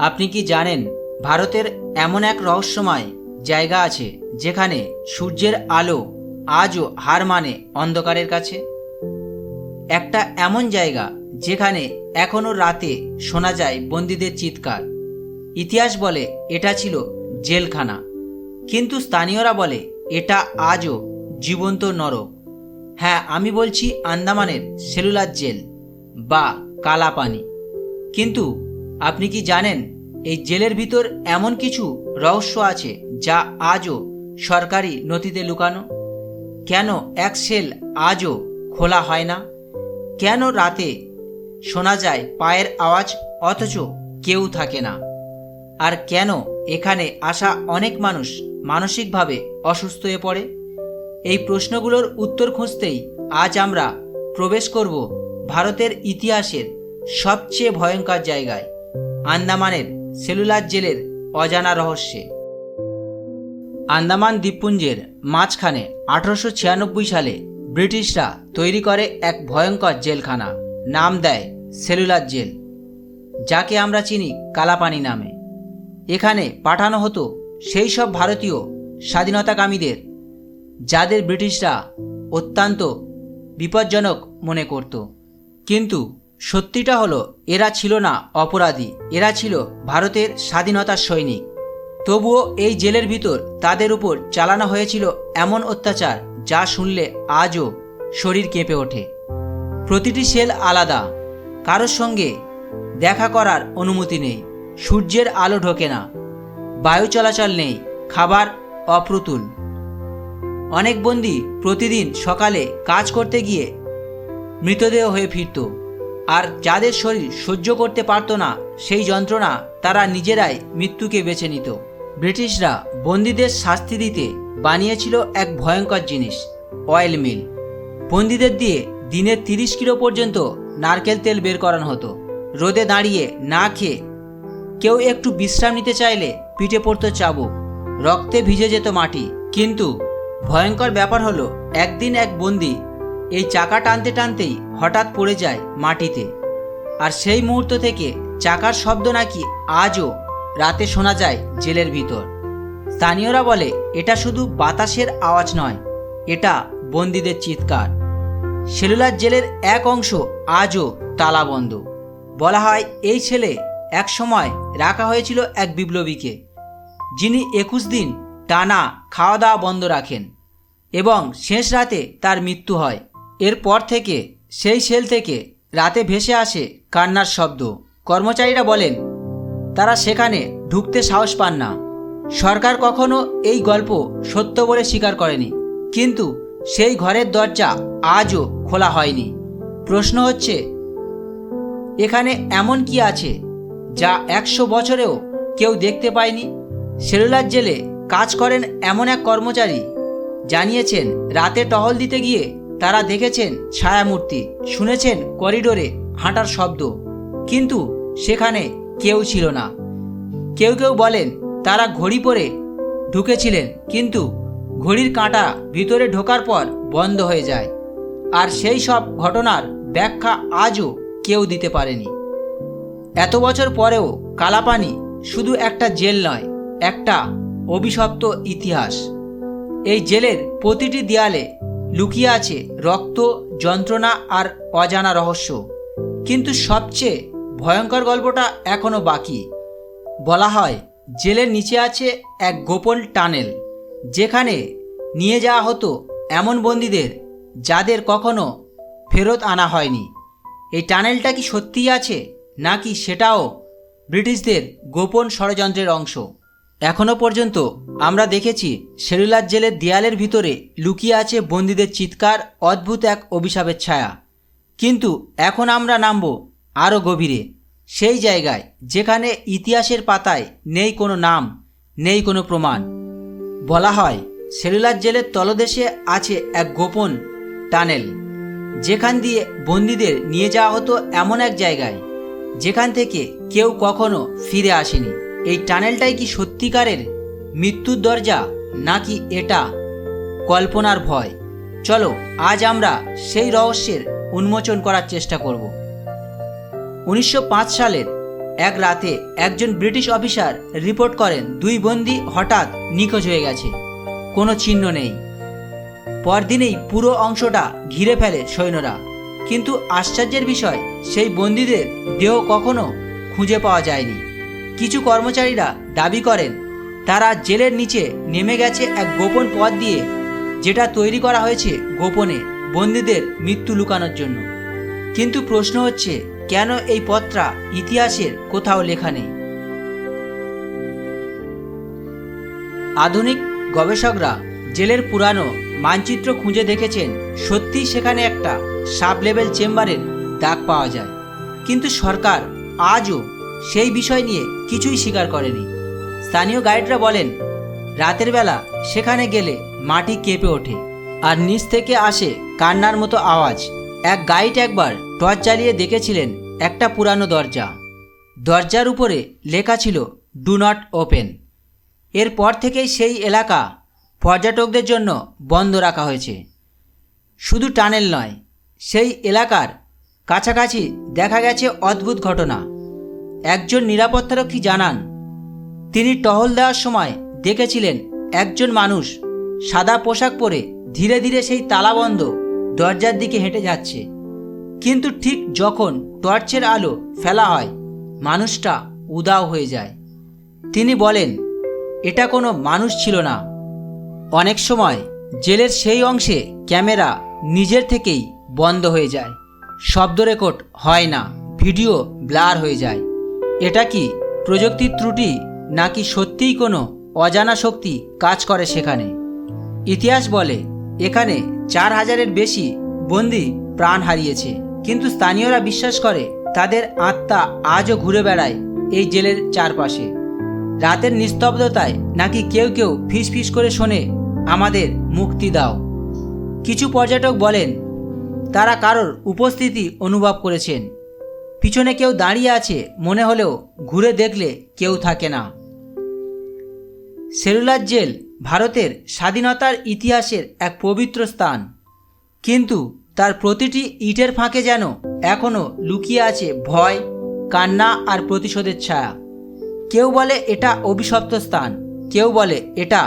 আপনি কি জানেন ভারতের এমন এক রহস্যময় জায়গা আছে যেখানে সূর্যের আলো আজও হার মানে অন্ধকারের কাছে? একটা এমন জায়গা যেখানে এখনো রাতে শোনা যায় বন্দীদের চিৎকার। ইতিহাস বলে এটা ছিল জেলখানা, কিন্তু স্থানীয়রা বলে এটা আজও জীবন্ত নরক। হ্যাঁ, আমি বলছি আন্দামানের সেলুলার জেল বা কালাপানি। কিন্তু আপনি কি জানেন এই জেলের ভিতর এমন কিছু রহস্য আছে যা আজও সরকারি নথিতে লুকানো? কেন এক সেল আজও খোলা হয় না? কেন রাতে শোনা যায় পায়ের আওয়াজ অথচ কেউ থাকে না? আর কেন এখানে আসা অনেক মানুষ মানসিকভাবে অসুস্থ হয়ে পড়ে? এই প্রশ্নগুলোর উত্তর খুঁজতেই আজ আমরা প্রবেশ করব ভারতের ইতিহাসের সবচেয়ে ভয়ঙ্কর জায়গায়, আন্দামানের সেলুলার জেলের অজানা রহস্যে। আন্দামান দ্বীপপুঞ্জের মাঝখানে 1896 সালে ব্রিটিশরা তৈরি করে এক ভয়ঙ্কর জেলখানা, নাম দেয় সেলুলার জেল, যাকে আমরা চিনি কালাপানি নামে। এখানে পাঠানো হতো সেই সব ভারতীয় স্বাধীনতাকামীদের যাদের ব্রিটিশরা অত্যন্ত বিপজ্জনক মনে করত। কিন্তু সত্যিটা হলো এরা ছিল না অপরাধী, এরা ছিল ভারতের স্বাধীনতার সৈনিক। তবুও এই জেলের ভিতর তাদের উপর চালানো হয়েছিল এমন অত্যাচার যা শুনলে আজও শরীর কেঁপে ওঠে। প্রতিটি সেল আলাদা, কারোর সঙ্গে দেখা করার অনুমতি নেই, সূর্যের আলো ঢোকে না, বায়ু চলাচল নেই, খাবার অপ্রতুল। অনেক বন্দী প্রতিদিন সকালে কাজ করতে গিয়ে মৃতদেহ হয়ে ফিরত, আর যাদের শরীর সহ্য করতে পারত না সেই যন্ত্রণা, তারা নিজেরাই মৃত্যুকে বেছে নিত। ব্রিটিশরা বন্দীদের শাস্তি দিতে বানিয়েছিল এক ভয়ঙ্কর জিনিস, অয়েল মিল। বন্দীদের দিয়ে দিনে 30 কিলো পর্যন্ত নারকেল তেল বের করানো হতো। রোদে দাঁড়িয়ে না খেয়ে কেউ একটু বিশ্রাম নিতে চাইলে পিঠে পড়তো চাবুক, রক্তে ভিজে যেত মাটি। কিন্তু ভয়ঙ্কর ব্যাপার হলো, একদিন এক বন্দী এই চাকা টানতে টানতেই হঠাৎ পড়ে যায় মাটিতে, আর সেই মুহূর্ত থেকে চাকার শব্দ নাকি আজও রাতে শোনা যায় জেলের ভিতর। স্থানীয়রা বলে এটা শুধু বাতাসের আওয়াজ নয়, এটা বন্দীদের চিৎকার। সেলুলার জেলের এক অংশ আজও তালাবন্ধ। বলা হয় এই ছেলে এক সময় রাখা হয়েছিল এক বিপ্লবীকে, যিনি 21 দিন টানা খাওয়া দাওয়া বন্ধ রাখেন এবং শেষ রাতে তার মৃত্যু হয়। এরপর থেকে সেই সেল থেকে রাতে ভেসে আসে কান্নার শব্দ। কর্মচারীরা বলেন তারা সেখানে ঢুকতে সাহস পান না। সরকার কখনো এই গল্প সত্য বলে স্বীকার করেনি, কিন্তু সেই ঘরের দরজা আজও খোলা হয়নি। প্রশ্ন হচ্ছে, এখানে এমন কি আছে যা 100 বছরেও কেউ দেখতে পায়নি? সেলুলার জেলে কাজ করেন এমন এক কর্মচারী জানিয়েছেন, রাতে টহল দিতে গিয়ে তারা দেখেছেন ছায়ামূর্তি, শুনেছেন করিডোরে হাঁটার শব্দ, কিন্তু সেখানে কেউ ছিল না। কেউ কেউ বলেন তারা ঘড়ি পরে ঢুকেছিলেন, কিন্তু ঘড়ির কাঁটা ভিতরে ঢোকার পর বন্ধ হয়ে যায়। আর সেই সব ঘটনার ব্যাখ্যা আজও কেউ দিতে পারেনি। এত বছর পরেও কালাপানি শুধু একটা জেল নয়, একটা অভিশপ্ত ইতিহাস। এই জেলের প্রতিটি দেয়ালে লুকিয়ে আছে রক্ত, যন্ত্রণা আর অজানা রহস্য। কিন্তু সবচেয়ে ভয়ঙ্কর গল্পটা এখনো বাকি। বলা হয় জেলের নিচে আছে এক গোপন টানেল, যেখানে নিয়ে যাওয়া হতো এমন বন্দীদের যাদের কখনো ফেরত আনা হয়নি। এই টানেলটা কি সত্যিই আছে, নাকি সেটাও ব্রিটিশদের গোপন ষড়যন্ত্রের অংশ? এখনো পর্যন্ত আমরা দেখেছি সেলুলার জেলের দেয়ালের ভিতরে লুকিয়ে আছে বন্দীদের চিৎকার, অদ্ভুত এক অভিশাপের ছায়া। কিন্তু এখন আমরা নামব আরও গভীরে, সেই জায়গায় যেখানে ইতিহাসের পাতায় নেই কোনো নাম, নেই কোনো প্রমাণ। বলা হয় সেলুলার জেলের তলদেশে আছে এক গোপন টানেল, যেখান দিয়ে বন্দীদের নিয়ে যাওয়া হতো এমন এক জায়গায় যেখান থেকে কেউ কখনো ফিরে আসেনি। এই টানেলটাই কি সত্যিকারের মৃত্যুর দরজা, নাকি এটা কল্পনার ভয়? চলো আজ আমরা সেই রহস্যের উন্মোচন করার চেষ্টা করব। 1905 সালের এক রাতে একজন ব্রিটিশ অফিসার রিপোর্ট করেন 2 বন্দী হঠাৎ নিখোঁজ হয়ে গেছে, কোনো চিহ্ন নেই। পরদিনেই পুরো অংশটা ঘিরে ফেলে সৈন্যরা, কিন্তু আশ্চর্যের বিষয় সেই বন্দীদের দেহ কখনো খুঁজে পাওয়া যায়নি। কিছু কর্মচারীরা দাবি করেন তারা জেলের নিচে নেমে গেছে এক গোপন পথ দিয়ে, যেটা তৈরি করা হয়েছে গোপনে বন্দীদের মৃত্যু লুকানোর জন্য। কিন্তু প্রশ্ন হচ্ছে, কেন এই পথটা ইতিহাসের কোথাও লেখা নেই? আধুনিক গবেষকরা জেলের পুরানো মানচিত্র খুঁজে দেখেছেন সত্যিই সেখানে একটা সাব লেভেল চেম্বারের দাগ পাওয়া যায়, কিন্তু সরকার আজও সেই বিষয় নিয়ে কিছুই স্বীকার করেনি। স্থানীয় গাইডরা বলেন রাতের বেলা সেখানে গেলে মাটি কেঁপে ওঠে আর নিচ থেকে আসে কান্নার মতো আওয়াজ। এক গাইড একবার টর্চ জ্বালিয়ে দেখেছিলেন একটা পুরানো দরজা। দরজার উপরে লেখা ছিল ডু নট ওপেন। এরপর থেকেই সেই এলাকা পর্যটকদের জন্য বন্ধ রাখা হয়েছে। শুধু টানেল নয়, সেই এলাকার কাছাকাছি দেখা গেছে অদ্ভুত ঘটনা। একজন নিরাপত্তারক্ষী জানান তিনি টহল দেওয়ার সময় দেখেছিলেন একজন মানুষ সাদা পোশাক পরে ধীরে ধীরে সেই তালাবন্ধ দরজার দিকে হেঁটে যাচ্ছে, কিন্তু ঠিক যখন টর্চের আলো ফেলা হয় মানুষটা উধাও হয়ে যায়। তিনি বলেন এটা কোনো মানুষ ছিল না। অনেক সময় জেলের সেই অংশে ক্যামেরা নিজের থেকেই বন্ধ হয়ে যায়, শব্দ রেকর্ড হয় না, ভিডিও ব্লার হয়ে যায়। এটা কি প্রযুক্তির ত্রুটি, নাকি সত্যিই কোনো অজানা শক্তি কাজ করে সেখানে? ইতিহাস বলে এখানে 4000-এর বেশি বন্দী প্রাণ হারিয়েছে, কিন্তু স্থানীয়রা বিশ্বাস করে তাদের আত্মা আজও ঘুরে বেড়ায় এই জেলের চারপাশে। রাতের নিস্তব্ধতায় নাকি কেউ কেউ ফিস করে শোনে, আমাদের মুক্তি দাও। কিছু পর্যটক বলেন তারা কারোর উপস্থিতি অনুভব করেছেন। পিছনে কেউ দাঁড়িয়ে আছে মনে হলেও ঘুরে দেখলে কেউ থাকে না। সেলুলার জেল ভারতের স্বাধীনতার ইতিহাসের এক পবিত্র স্থান, কিন্তু তার প্রতিটি ইটের ফাঁকে যেন এখনও লুকিয়ে আছে ভয়, কান্না আর প্রতিশোধের ছায়া। কেউ বলে এটা অভিশপ্ত স্থান, কেউ বলে এটা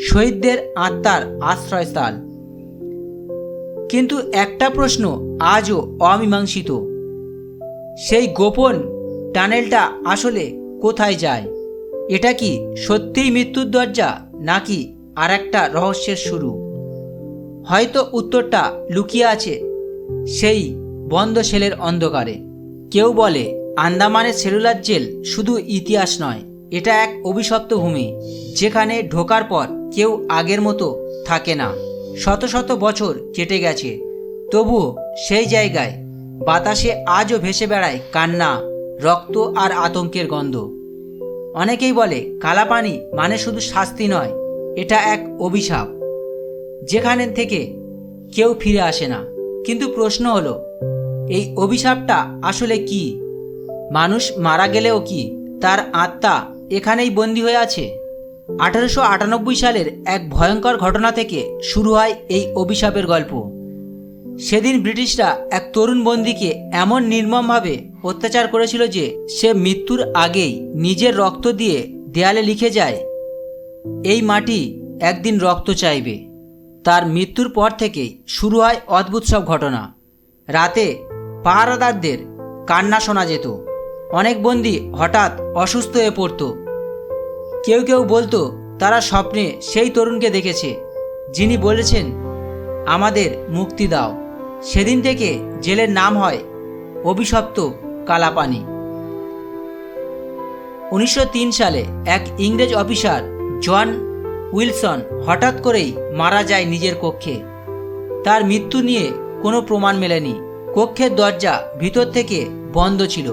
শহীদদের আত্মার আশ্রয়স্থল। কিন্তু একটা প্রশ্ন আজও অমীমাংসিত, সেই গোপন টানেলটা আসলে কোথায় যায়? এটা কি সত্যিই মৃত্যুর দরজা, নাকি আর একটা রহস্যের শুরু? হয়তো উত্তরটা লুকিয়ে আছে সেই বন্ধ সেলের অন্ধকারে। কেউ বলে আন্দামানের সেলুলার জেল শুধু ইতিহাস নয়, এটা এক অভিশপ্ত ভূমি, যেখানে ঢোকার পর কেউ আগের মতো থাকে না। শত শত বছর কেটে গেছে, তবুও সেই জায়গায় বাতাসে আজও ভেসে বেড়ায় কান্না, রক্ত আর আতঙ্কের গন্ধ। অনেকেই বলে কালাপানি মানে শুধু শাস্তি নয়, এটা এক অভিশাপ, যেখানে থেকে কেউ ফিরে আসে না। কিন্তু প্রশ্ন হলো, এই অভিশাপটা আসলে কি? মানুষ মারা গেলেও কি তার আত্মা এখানেই বন্দী হয়ে আছে? 1898 সালের এক ভয়ঙ্কর ঘটনা থেকে শুরু হয় এই অভিশাপের গল্প। সেদিন ব্রিটিশরা এক তরুণ বন্দীকে এমন নির্মমভাবে অত্যাচার করেছিল যে সে মৃত্যুর আগেই নিজের রক্ত দিয়ে দেয়ালে লিখে যায়, এই মাটি একদিন রক্ত চাইবে। তার মৃত্যুর পর থেকেই শুরু হয় অদ্ভুত সব ঘটনা। রাতে পাহারাদারদের কান্না শোনা যেত, অনেক বন্দী হঠাৎ অসুস্থ হয়ে পড়ত। কেউ কেউ বলতো তারা স্বপ্নে সেই তরুণকে দেখেছে যিনি বলেছেন, আমাদের মুক্তি দাও। সেদিন থেকে জেলের নাম হয় অভিশপ্ত কালাপানি। 1903 সালে এক ইংরেজ অফিসার জন উইলসন হঠাৎ করেই মারা যায় নিজের কক্ষে। তার মৃত্যু নিয়ে কোনো প্রমাণ মেলেনি। কক্ষের দরজা ভিতর থেকে বন্ধ ছিল,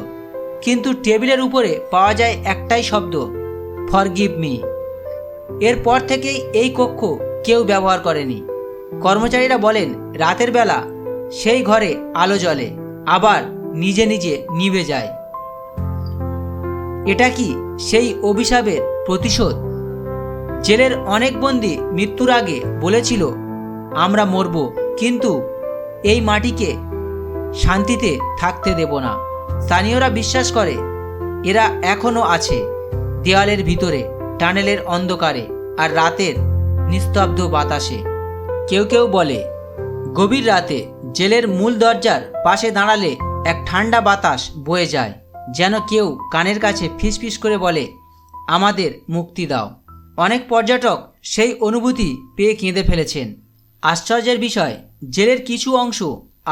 কিন্তু টেবিলের উপরে পাওয়া যায় একটাই শব্দ, ফরগিভ মি। এরপর থেকেই এই কক্ষ কেউ ব্যবহার করেনি। কর্মচারীরা বলেন রাতের বেলা সেই ঘরে আলো জ্বলে, আবার নিজে নিজে নিভে যায়। এটা কি সেই অভিশাপের প্রতিশোধ? জেলের অনেক বন্দী মৃত্যুর আগে বলেছিল, আমরা মরব, কিন্তু এই মাটিকে শান্তিতে থাকতে দেব না। স্থানীয়রা বিশ্বাস করে এরা এখনও আছে, দেওয়ালের ভিতরে, টানেলের অন্ধকারে আর রাতের নিস্তব্ধ বাতাসে। কেউ কেউ বলে গভীর রাতে জেলের মূল দরজার পাশে দাঁড়ালে এক ঠান্ডা বাতাস বয়ে যায়, যেন কেউ কানের কাছে ফিসফিস করে বলে, আমাদের মুক্তি দাও। অনেক পর্যটক সেই অনুভূতি পেয়ে কেঁদে ফেলেছেন। আশ্চর্যের বিষয়, জেলের কিছু অংশ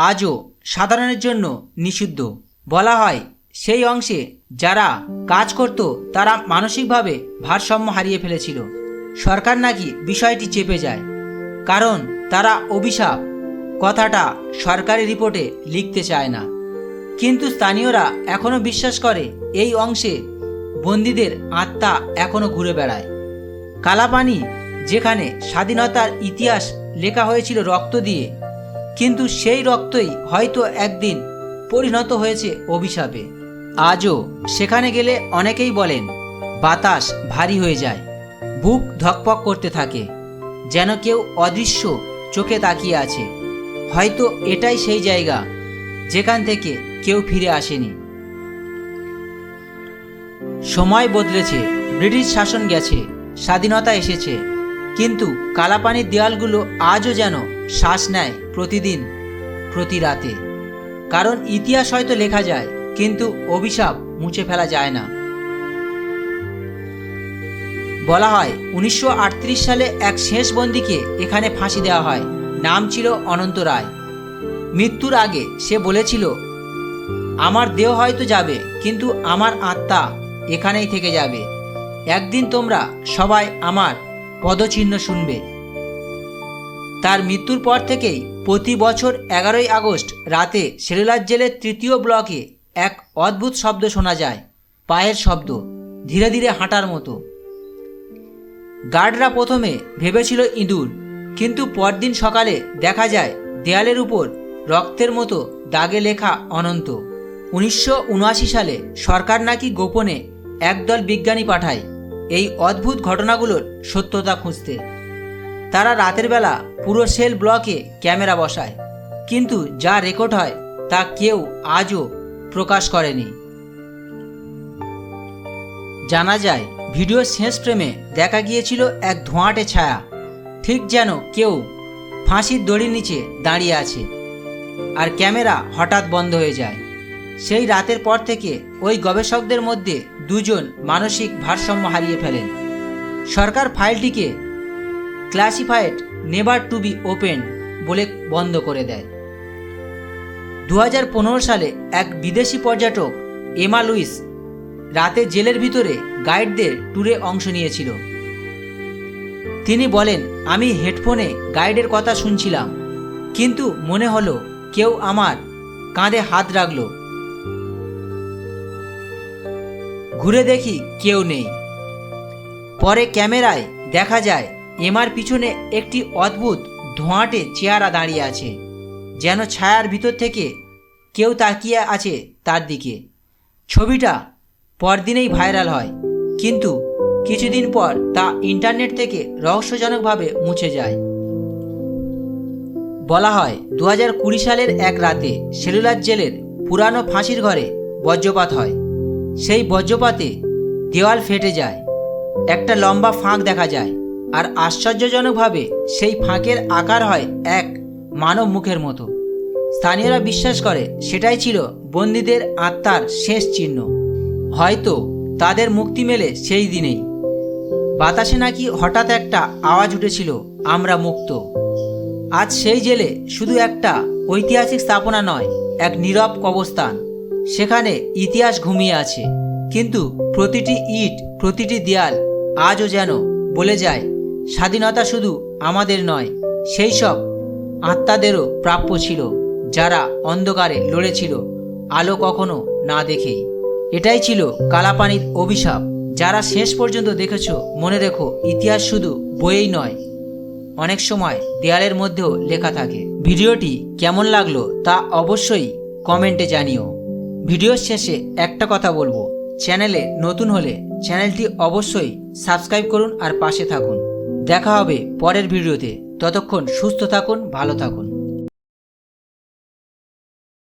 আজও সাধারণের জন্য নিষিদ্ধ। বলা হয় সেই অংশে যারা কাজ করত তারা মানসিকভাবে ভারসাম্য হারিয়ে ফেলেছিল। সরকার নাকি বিষয়টি চেপে যায়, কারণ তারা অভিশাপ কথাটা সরকারি রিপোর্টে লিখতে চায় না। কিন্তু স্থানীয়রা এখনও বিশ্বাস করে এই অংশে বন্দীদের আত্মা এখনও ঘুরে বেড়ায়। কালাপানি, যেখানে স্বাধীনতার ইতিহাস লেখা হয়েছিল রক্ত দিয়ে, কিন্তু সেই রক্তই হয়তো একদিন পরিণত হয়েছে অভিশাপে। আজও সেখানে গেলে অনেকেই বলেন বাতাস ভারী হয়ে যায়, বুক ধকপক করতে থাকে, যেন কেউ অদৃশ্য চোখে তাকিয়ে আছে। হয়তো এটাই সেই জায়গা যেখান থেকে কেউ ফিরে আসেনি। সময় বদলেছে, ব্রিটিশ শাসন গেছে, স্বাধীনতা এসেছে, কিন্তু কালাপানির দেয়ালগুলো আজও যেন শ্বাস নেয় প্রতিদিন, প্রতি রাতে। কারণ ইতিহাস হয়তো লেখা যায়, কিন্তু অভিশাপ মুছে ফেলা যায় না। বলা হয় 1938 সালে এক শেষ বন্দীকে এখানে ফাঁসি দেওয়া হয়। নাম ছিল অনন্ত রায়। মৃত্যুর আগে সে বলেছিল, আমার দেহ হয়তো যাবে, কিন্তু আমার আত্মা এখানেই থেকে যাবে। একদিন তোমরা সবাই আমার পদচিহ্ন শুনবে। তার মৃত্যুর পর থেকেই প্রতি বছর 11ই আগস্ট রাতে সেলুলার জেলের 3য় ব্লকে এক অদ্ভুত শব্দ শোনা যায়, পায়ের শব্দ, ধীরে ধীরে হাঁটার মতো। গার্ডরা প্রথমে ভেবেছিল ইঁদুর, কিন্তু পরদিন সকালে দেখা যায় দেয়ালের উপর রক্তের মতো দাগে লেখা অনন্ত। 1979 সালে সরকার নাকি গোপনে একদল বিজ্ঞানী পাঠায় এই অদ্ভুত ঘটনাগুলোর সত্যতা খুঁজতে। তারা রাতের বেলা পুরো সেল ব্লকে ক্যামেরা বসায়, কিন্তু যা রেকর্ড হয় তা কেউ আজও প্রকাশ করেনি। জানা যায় ভিডিওর শেষ ফ্রেমে দেখা গিয়েছিল এক ধোঁয়াটে ছায়া, ঠিক যেন কেউ ফাঁসির দড়ির নিচে দাঁড়িয়ে আছে, আর ক্যামেরা হঠাৎ বন্ধ হয়ে যায়। সেই রাতের পর থেকে ওই গবেষকদের মধ্যে 2 জন মানসিক ভারসাম্য হারিয়ে ফেলেন। সরকার ফাইলটিকে classified never to be open বলে বন্ধ করে দেয়। 2015 সালে এক বিদেশি পর্যটক এমা লুইস রাতে জেলের ভিতরে গাইডদের ট্যুরে অংশ নিয়েছিল। তিনি বলেন, আমি হেডফোনে গাইডের কথা শুনছিলাম, কিন্তু মনে হলো কেউ আমার কাঁধে হাত রাখল। ঘুরে দেখি কেউ নেই। পরে ক্যামেরায় দেখা যায় এমার পিছনে একটি অদ্ভুত ধোঁয়াটে চেহারা দাঁড়িয়ে আছে, যেন ছায়ার ভিতর থেকে কেউ তাকিয়ে আছে তার দিকে। ছবিটা পরদিনেই ভাইরাল হয়, কিন্তু কিছুদিন পর তা ইন্টারনেট থেকে রহস্যজনকভাবে মুছে যায়। বলা হয় 2020 সালের এক রাতে সেলুলার জেলের পুরানো ফাঁসির ঘরে বজ্রপাত হয়। সেই বজ্রপাতে দেওয়াল ফেটে যায়, একটা লম্বা ফাঁক দেখা যায়, আর আশ্চর্যজনকভাবে সেই ফাঁকের আকার হয় এক মানব মুখের মতো। স্থানীয়রা বিশ্বাস করে সেটাই ছিল বন্দীদের আত্মার শেষ চিহ্ন। হয়তো তাদের মুক্তি মেলে সেই দিনেই। বাতাসে নাকি হঠাৎ একটা আওয়াজ উঠেছিল, আমরা মুক্ত। আজ সেই জেলে শুধু একটা ঐতিহাসিক স্থাপনা নয়, এক নীরব কবরস্থান। সেখানে ইতিহাস ঘুমিয়ে আছে, কিন্তু প্রতিটি ইট, প্রতিটি দেয়াল আজও যেন বলে যায়, স্বাধীনতা শুধু আমাদের নয়, সেই সব আত্মাদেরও প্রাপ্য ছিল যারা অন্ধকারে লড়েছিল আলো কখনো না দেখেই। এটাই ছিল কালাপানির অভিশাপ। যারা শেষ পর্যন্ত দেখেছ, মনে রেখো, ইতিহাস শুধু বইয়েই নয়, অনেক সময় দেয়ালের মধ্যেও লেখা থাকে। ভিডিওটি কেমন লাগলো তা অবশ্যই কমেন্টে জানিও। ভিডিওর শেষে একটা কথা বলবো, চ্যানেলে নতুন হলে চ্যানেলটি অবশ্যই সাবস্ক্রাইব করুন আর পাশে থাকুন। দেখা হবে পরের ভিডিওতে। ততক্ষণ সুস্থ থাকুন, ভালো থাকুন।